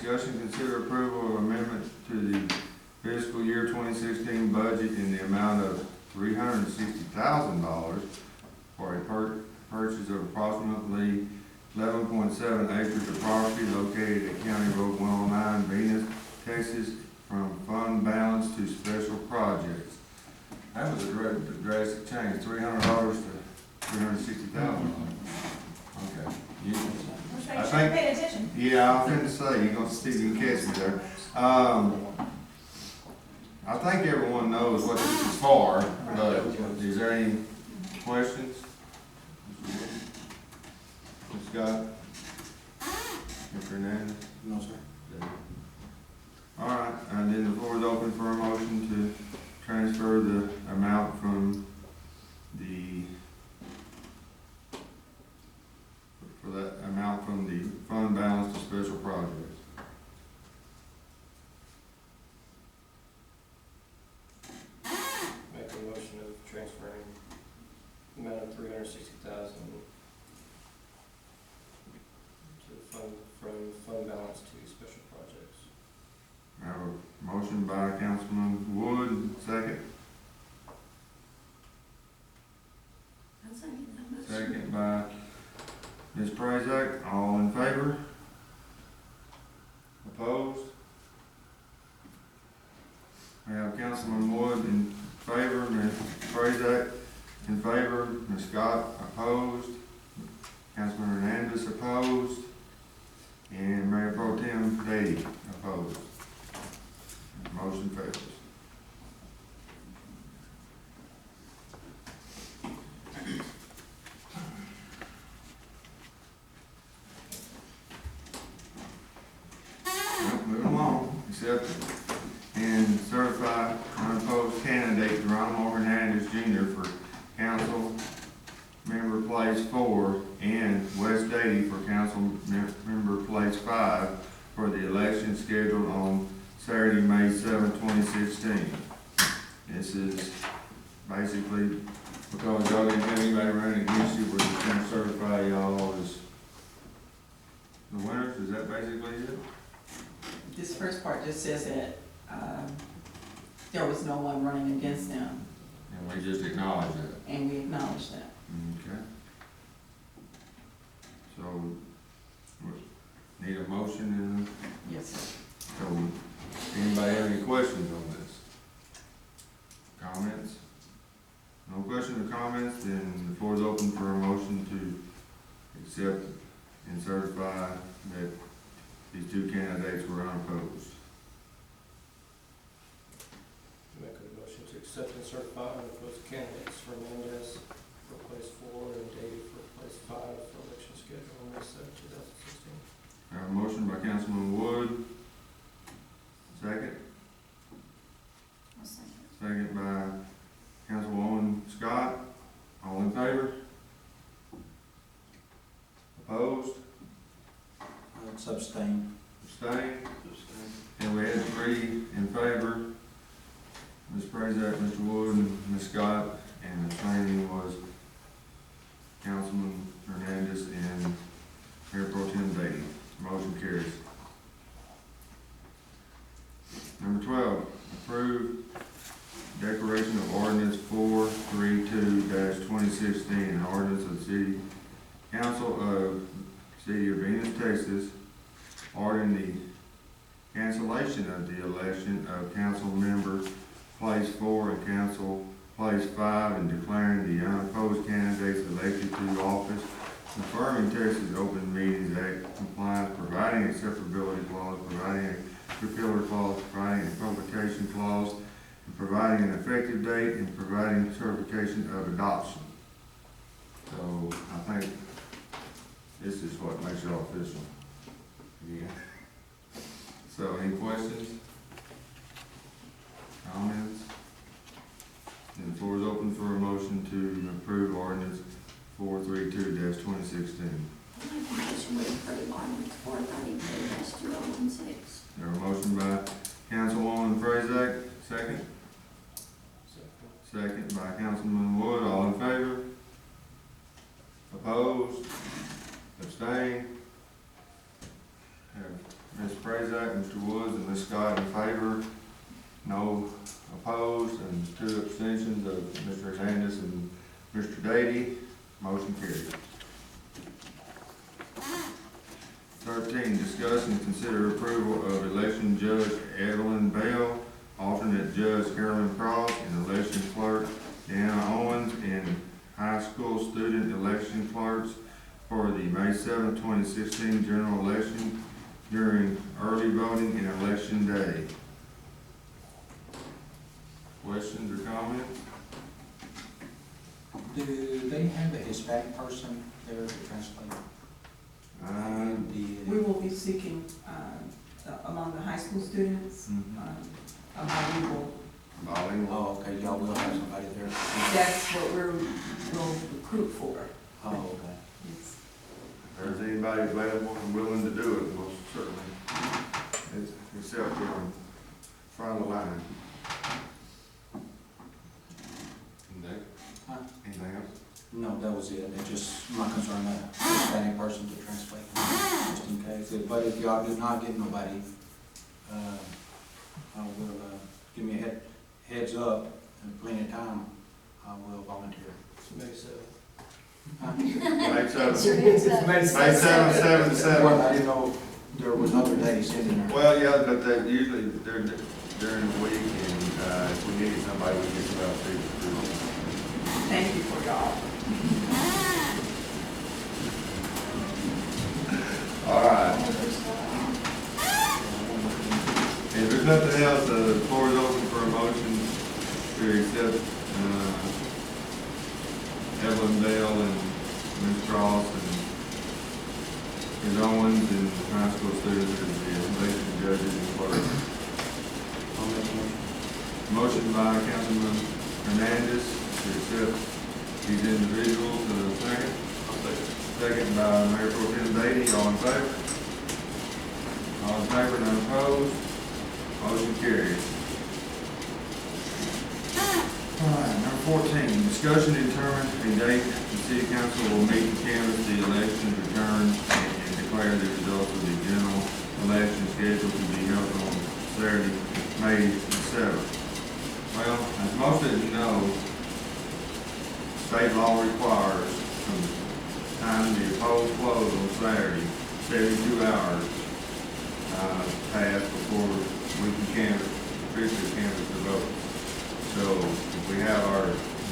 discussion, consider approval of amendment to the fiscal year 2016 budget in the amount of $360,000 for a purchase of approximately 11.7 acres of property located at County Road 109, Venus, Texas, from fund balance to special projects. That was a drastic change, $300 to $360,000. Okay. I think, pay attention. yeah, I was going to say, you're going to see if you can catch me there. I think everyone knows what this is for, but is there any questions? Ms. Scott? Mr. Hernandez? No, sir. All right, and then the floor is open for a motion to transfer the amount from the fund balance to special projects. Make a motion of transferring the amount of $360,000 to from fund balance to special projects. I have a motion by Councilman Wood, second. I'll second that motion. Second by Ms. Prazak. All in favor? Opposed? We have Councilman Wood in favor, Ms. Prazak in favor, Ms. Scott opposed, Councilman Hernandez opposed, and Mayor Pro Tem Dady opposed. Motion fails. Moving along, accept and certify unopposed candidate Geronimo Hernandez Jr. for council member place 4 and Wes Dady for council member place 5 for the election scheduled on Saturday, May 7, 2016. This is basically because y'all didn't have anybody running against you, we're just gonna certify y'all as the winners. Is that basically it? This first part just says that there was no one running against them, And we just acknowledge that. and we acknowledge that. Okay. So, we need a motion and, Yes, sir. so, anybody have any questions on this? Comments? No questions or comments, then the floor is open for a motion to accept and certify that these two candidates were unopposed. Make a motion to accept and certify unopposed candidates for Hernandez for place 4 and Dady for place 5 for election schedule on May 7, 2016. I have a motion by Councilman Wood. Second? I'll second. Second by Councilwoman Scott. All in favor? Opposed? Let's abstain. Abstained? And we had 3 in favor. Ms. Prazak, Mr. Wood, and Ms. Scott, and abstaining was Councilman Hernandez and Mayor Pro Tem Dady. Motion carries. Number 12, approve declaration of ordinance 432-2016, an ordinance of the City Council of City of Venus, Texas, ordering the cancellation of the election of council members place 4 and council place 5, and declaring the unopposed candidates elected to office, confirming Texas Open Meetings Act compliance, providing acceptability clause, providing a repealer clause, providing a publication clause, and providing an effective date, and providing certification of adoption. So I think this is what makes y'all official. Yeah. So any questions? Comments? And the floor is open for a motion to approve ordinance 432-2016. I'll make a motion to approve ordinance 432-2016. There a motion by Councilwoman Prazak, second. Second by Councilman Wood. All in favor? Opposed? Abstained? Have Ms. Prazak Prezak, Mr. Woods, and Ms. Scott in favor. No opposed, and 2 abstentions of Mr. Hernandez and Mr. Dady. Motion carried. 13, discuss and consider approval of election judge Evelyn Bell, alternate judge Carolyn Cross, and election clerk Deanna Owens, and high school student election clerks for the May 7, 2016 general election during early voting and election day. Questions or comments? Do they have a Hispanic person there to translate? We will be seeking, among the high school students, a bilingual. Oh, okay, y'all will have somebody there. That's what we'll recruit for. Oh, okay. It's- If there's anybody available and willing to do it, most certainly, except for on front of the line. Huh? Anything else? No, that was it. It's just my concern, a Hispanic person to translate, just in case. But if y'all do not get nobody, I will, give me a heads up and plenty of time, I will volunteer. It's May 7th. Huh? May 7th. It's May May 7th, 7 to 7. Well, I didn't know there was other days in there. Well, yeah, but they usually, they're during the week, and, if we need somebody, we get about 2 to 3. Thank you for y'all. All right. If there's nothing else, the floor is open for a motion to accept, Evelyn Bell and Ms. Cross and Ms. Owens and high school students as the election judges and clerks. I'll make a motion. Motion by Councilman Hernandez to accept these individuals, second. Second by Mayor Pro Tem Beatty, all in favor? All in favor, none opposed? Motion carries. All right, number 14, discussion and determine a date the city council will meet to canvass the election return and declare the results of the general election scheduled to be held on Saturday, May 7th. Well, as most of you know, state law requires from the time the polls close on Saturday, 72 hours pass before we can canvass, officially canvass the vote. So if we have our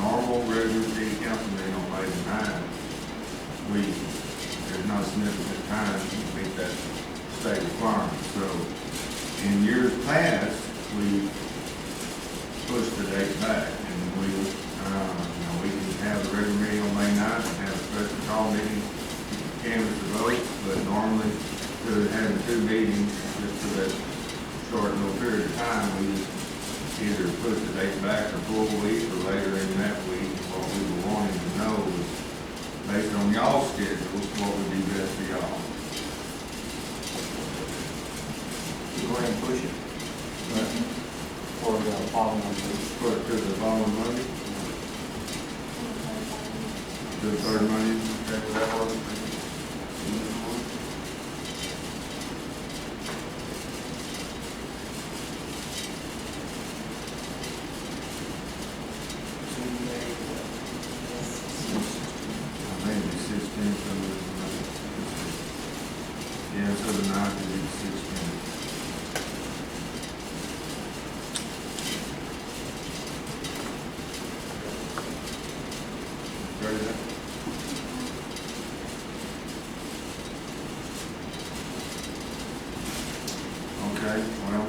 normal regular city council meeting on May 9th, there's not significant time to meet that state requirement. So in years past, we pushed the date back, and we can have a regular meeting on May 9th and have a special call meeting to canvass the vote, but normally, instead of having 2 meetings just for that short little period of time, we just either push the date back a full week or later in that week. What we were wanting to know was, based on y'all's schedules, what would be best for y'all. Go ahead and push it. For the following week. Put it to the following Monday, to the 3rd Monday, okay, would that work? Maybe 16th, yeah, so the 9th would be 16th. Ready then? Okay, well,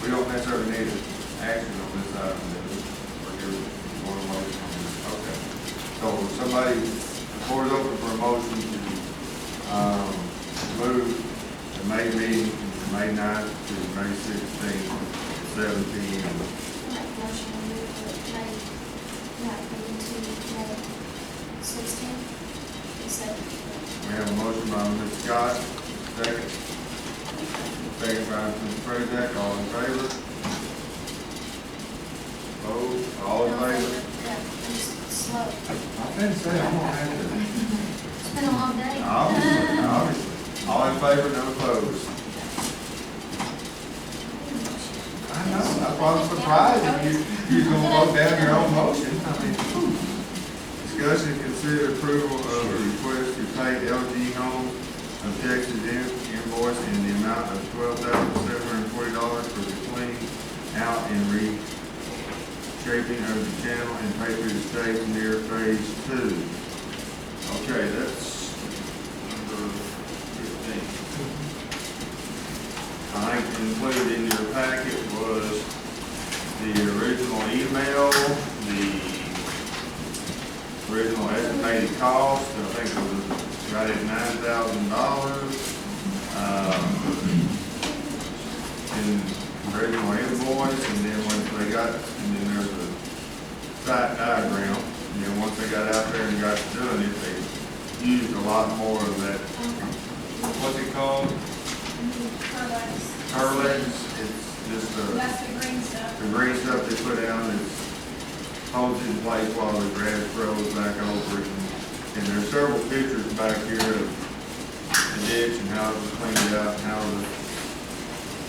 we don't necessarily need action on this item, do we? Or you're going to motion on this? Okay. So somebody, the floor is open for a motion to, move the May meeting from May 9th to May 16th, at 7 p.m. Make motion to move the May, not meeting to May 16th, We have a motion by Ms. Scott, second. Second by Mr. Prezak, all in favor? Opposed, all in favor? Yeah, I'm just slow. I've been saying, I'm gonna have It's been a long day. to, obviously. All in favor, none opposed? I know, that's why I'm surprised if you're gonna vote down your own motion. I mean, discussion and consider approval of a request to pay LG Homes of Texas invoice in the amount of $12,740 for the cleaning out and reshaping of the channel and Patriot Estates near phase 2. Okay, that's number 15. I think included in your packet was the original email, the original estimated cost, I think it was right at $9,000. And original invoice, and then once they got, and then there's a site diagram, and then once they got out there and got done it, they used a lot more of that, what's it called? Turlex. It's just That's the green stuff. the green stuff they put down is holds in place while the grass grows back over it. And there's several pictures back here of the ditch and how it was cleaned out, and how the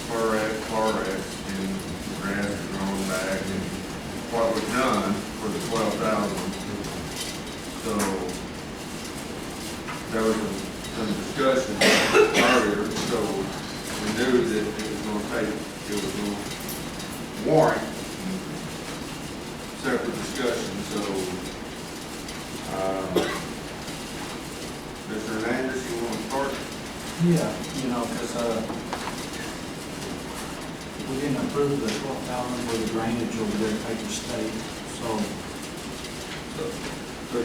Clorox and the grass is growing back, and what was done for the 12,000. So there was some discussion earlier, so we knew that it was gonna warrant separate discussion, so, Mr. Hernandez, you want to start? Yeah, you know, because, we didn't approve the 12,000 for the drainage over there at Patriot State, so. Let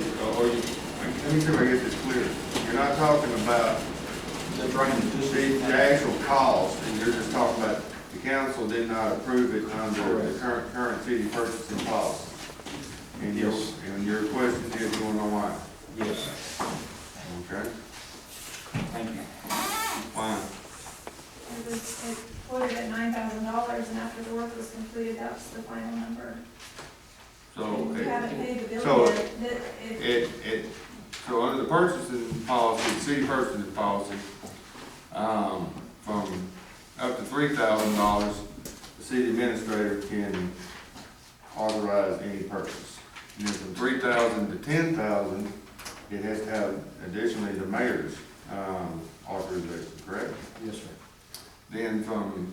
me see if I get this clear. You're not talking about The drainage, the actual cost, and you're just talking about the council did not approve it under the current city purchasing policy. And Yes. and your question is, you want to know why? Yes, Okay, thank you. fine. It quoted at $9,000, and after the work was completed, that's the final number. So, We haven't paid the so bill yet. so under the purchasing policy, city purchasing policy, from up to $3,000, the city administrator can authorize any purchase. And then from 3,000 to 10,000, it has to have additionally the mayor's, authorization, correct? Yes, sir. Then from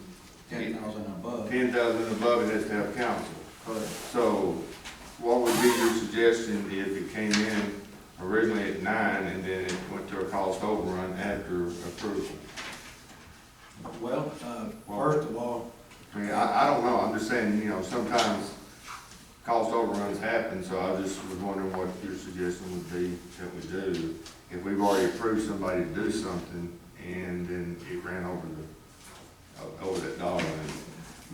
10,000 above. 10,000 and above, it has to have council. Correct. So what would be your suggestion if it came in originally at 9 and then it went to a cost overrun after approval? Well, first of all, I mean, I don't know, I'm just saying, you know, sometimes cost overruns happen, so I just was wondering what your suggestion would be that we do. If we've already approved somebody to do something and then it ran over that dollar limit.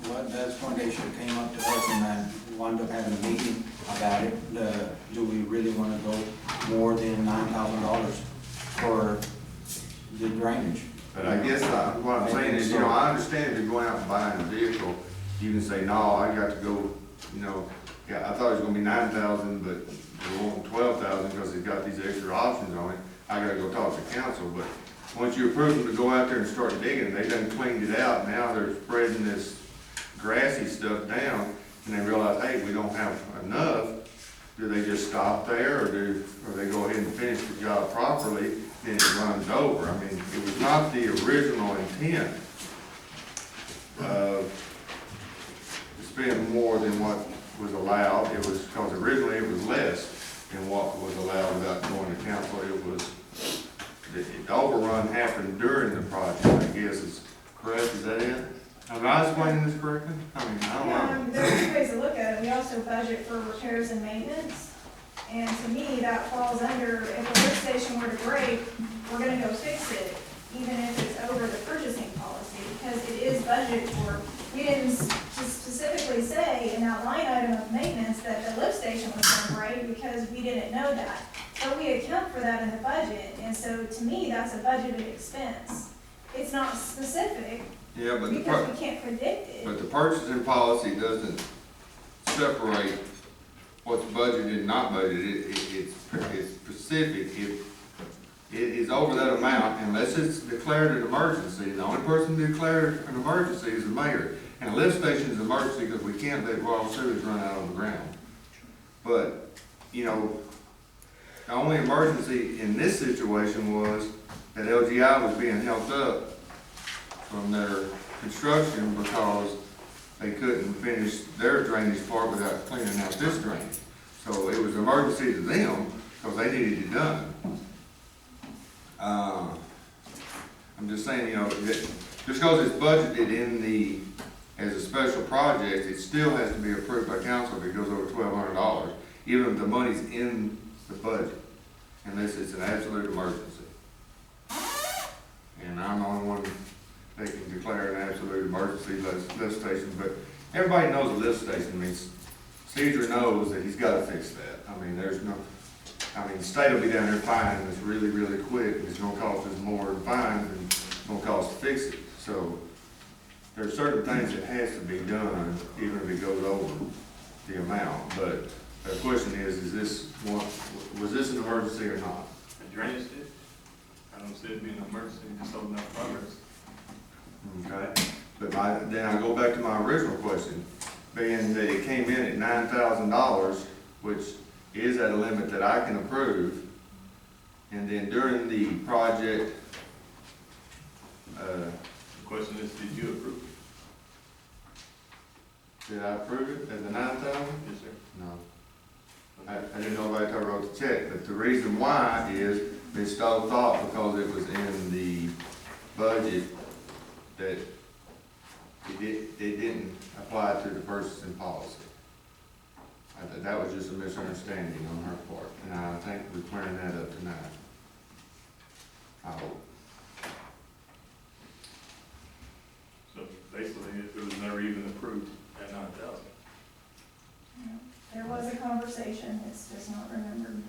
well, that's when they should have came up to us and wound up having a meeting about it. Do we really want to go more than $9,000 for the drainage? But I guess what I'm saying is, you know, I understand if you're going out and buying a vehicle, you can say, no, I got to go, you know, yeah, I thought it was gonna be 9,000, but they want 12,000 because it's got these extra options on it. I gotta go talk to council, but once you approve them to go out there and start digging, they done cleaned it out, now they're spreading this grassy stuff down, and they realize, hey, we don't have enough. Do they just stop there, or they go ahead and finish the job properly, then it runs over? I mean, it was not the original intent to spend more than what was allowed. It was, because originally it was less than what was allowed without going to council. It was, the overrun happened during the project, I guess is correct, is that it? Am I explaining this correctly? I mean, I don't Yeah, know. there are two ways to look at it. We also budget for repairs and maintenance. And to me, that falls under, if a lift station were to break, we're gonna go fix it, even if it's over the purchasing policy, because it is budgeted for. We didn't specifically say in that line item of maintenance that the lift station was gonna break, because we didn't know that. But we account for that in the budget, and so to me, that's a budgeted expense. It's not specific, Yeah, but because we can't predict it. the purchasing policy doesn't separate what's budgeted and not budgeted. It's specific. it is over that amount, unless it's declared an emergency. The only person to declare an emergency is the mayor. And a lift station is an emergency because we can't let raw sewage run out on the ground. But, you know, the only emergency in this situation was that LGI was being held up from their construction because they couldn't finish their drainage part without cleaning out this drainage. So it was an emergency to them because they needed it done. I'm just saying, you know, that just because it's budgeted in the, as a special project, it still has to be approved by council if it goes over $1,200, even if the money's in the budget, unless it's an absolute emergency. And I'm the only one that can declare an absolute emergency lift station, but everybody knows a lift station means, Cedar knows that he's gotta fix that. I mean, the state will be down there fining this really, really quick, and it's gonna cost us more in fines than it's gonna cost to fix it. So, there's certain things that has to be done, even if it goes over the amount, but the question is this one, was this an emergency or not? The drainage ditch, I don't see it being an emergency, just holding up progress. Okay, but then I go back to my original question, being that it came in at $9,000, which is at a limit that I can approve, and then during the project, The question is, did you approve it? did I approve it at the 9,000? Yes, sir. No. I didn't know if I wrote the check, but the reason why is they still thought because it was in the budget that it didn't apply to the purchasing policy. That was just a misunderstanding on her part, and I think we're clearing that up tonight. I hope. So basically, it was never even approved at 9,000. There was a conversation, it's just not remembered.